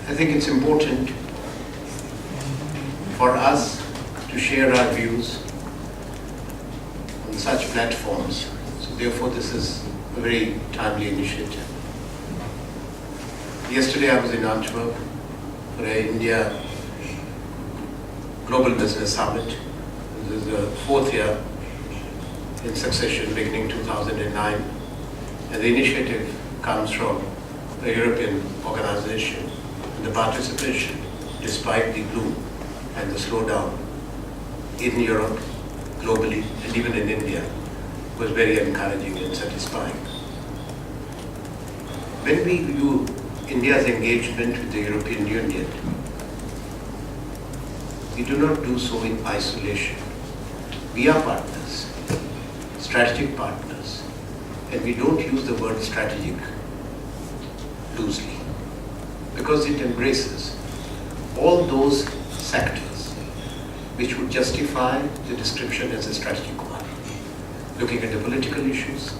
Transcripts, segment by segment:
I think it's important for us to share our views on such platforms. So therefore, this is a very timely initiative. Yesterday, I was in Antwerp for an India Global Business Summit. This is the fourth year in succession, beginning 2009. And the initiative comes from a European organization. And the participation, despite the gloom and the slowdown in Europe, globally, and even in India, was very encouraging and satisfying. When we view India's engagement with the European Union, we do not do so in isolation. We are partners, strategic partners, and we don't use the word strategic loosely, because it embraces all those sectors which would justify the description as a strategic one. Looking at the political issues,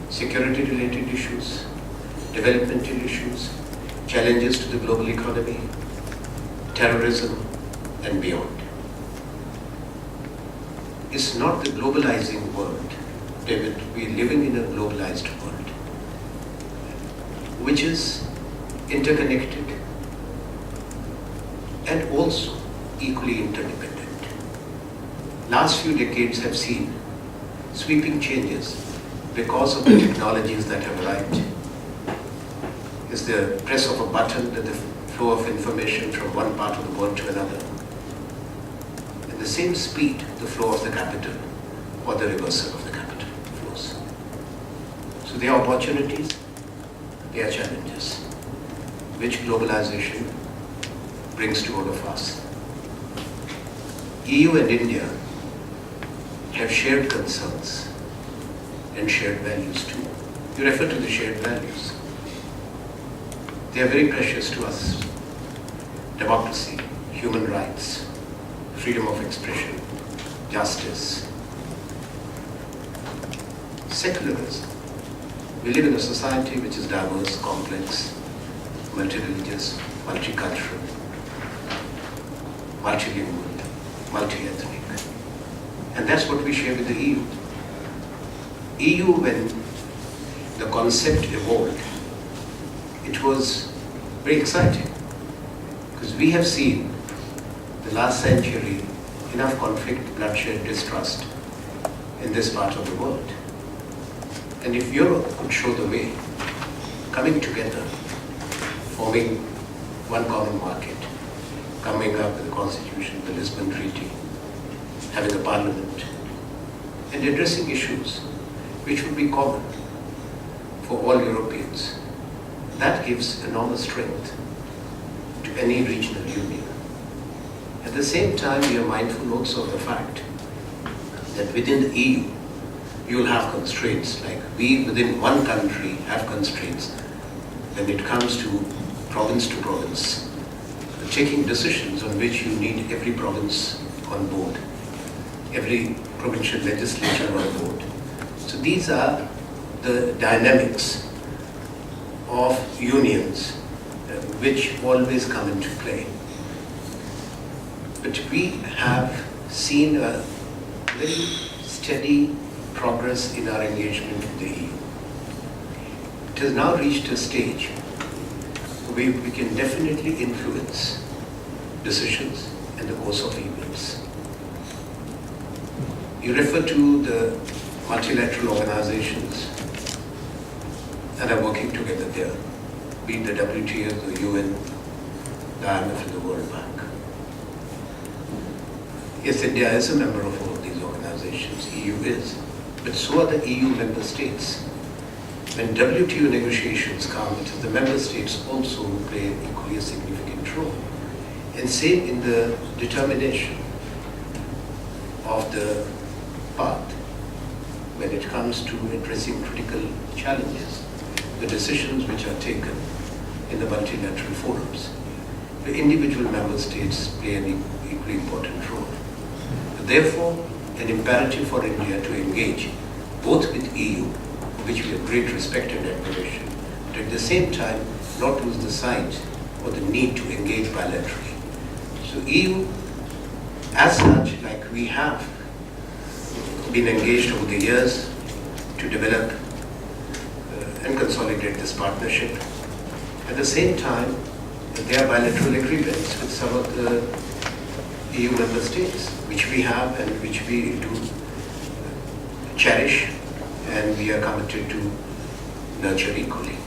security-related issues, developmental issues, challenges to the global economy, terrorism, and beyond. It's not the globalizing world, David. We're living in a globalized world, which is interconnected and also equally interdependent. Last few decades have seen sweeping changes because of the technologies that have arrived. It's the press of a button that the flow of information from one part of the world to another. At the same speed, the flow of the capital or the reversal of the capital flows. So there are opportunities, there are challenges, which globalization brings to all of us. EU and India have shared concerns and shared values too. You refer to the shared values. They are very precious to us. Democracy, human rights, freedom of expression, justice, secularism. We live in a society which is diverse, complex, multi-religious, multicultural, multilingual, multi-ethnic. And that's what we share with the EU. EU, when the concept evolved, it was very exciting, because we have seen the last century enough conflict, bloodshed, distrust in this part of the world. And if Europe could show the way, coming together, forming one common market, coming up with a constitution, the Lisbon Treaty, having a parliament, and addressing issues which would be common for all Europeans, that gives enormous strength to any regional union. At the same time, we are mindful also of the fact that within the EU, you will have constraints, like we within one country have constraints when it comes to province, taking decisions on which you need every province on board, every provincial legislature on board. So these are the dynamics of unions which always come into play. But we have seen a very steady progress in our engagement with the EU. It has now reached a stage where we can definitely influence decisions and the course of events. You refer to the multilateral organizations that are working together there, be it the WTO, the UN, the IMF, and the World Bank. Yes, India is a member of all of these organizations, EU is, but so are the EU member states. When WTO negotiations come, it is the member states also who play equally a significant role. And same in the determination of the path when it comes to addressing critical challenges, the decisions which are taken in the multilateral forums. The individual member states play an equally important role. Therefore, an imperative for India to engage both with EU, for which we have great respect and admiration, but at the same time not lose the sight or the need to engage bilaterally. So EU, as such, like we have been engaged over the years to develop and consolidate this partnership. At the same time, there are bilateral agreements with some of the EU member states, which we have and which we do cherish, and we are committed to nurture equally.